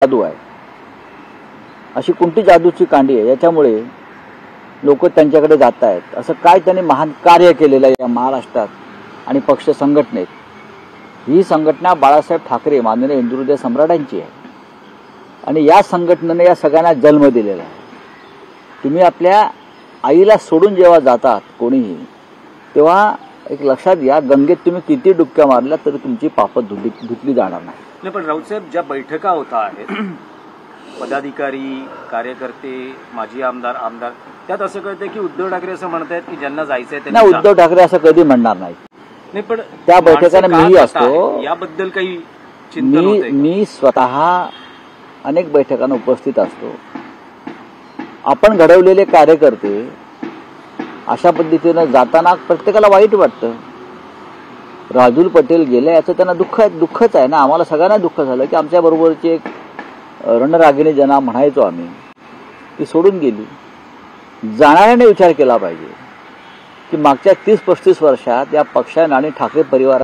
जादू आहे, अशी कोणती जादूची कांडी आहे याच्यामुळे लोक त्यांच्याकडे जात आहेत। असं काय त्यांनी महान कार्य केलेलं आहे या महाराष्ट्रात आणि पक्ष संघटनेत। ही संघटना बाळासाहेब ठाकरे माननीय हिंदुहृदय सम्राटांची आहे आणि या संघटनेने या सगळ्यांना जन्म दिलेला आहे। तुम्ही आपल्या आईला सोडून जेव्हा जातात कोणीही, तेव्हा एक लक्षात घ्या, गंगेत तुम्ही किती डुबक्या मारल्या तरी तुमची पापं धुतली जाणार नाही। पण राऊतसाहेब, ज्या बैठका होता आहेत, पदाधिकारी, कार्यकर्ते, माजी आमदार, त्यात असं कळतंय की उद्धव ठाकरे असं म्हणतायत की ज्यांना जायचंय त्यांना। उद्धव ठाकरे असं कधी म्हणणार नाही। नाही, पण त्या बैठकांना मीही असतो, याबद्दल काही चिंतन होतंय? मी स्वतः अनेक बैठकांना उपस्थित असतो। आपण घडवलेले कार्यकर्ते अशा पद्धतीने जाताना प्रत्येकाला वाईट वाटतं। राजूल पटेल गेले याचं त्यांना दुःखच आहे ना। आम्हाला सगळ्यांना दुःख झालं की आमच्या बरोबरची एक रणरागिणी ज्यांना म्हणायचो आम्ही, ती सोडून गेली। जाणाऱ्याने विचार केला पाहिजे की मागच्या 30-35 वर्षात या पक्षाने आणि ठाकरे परिवार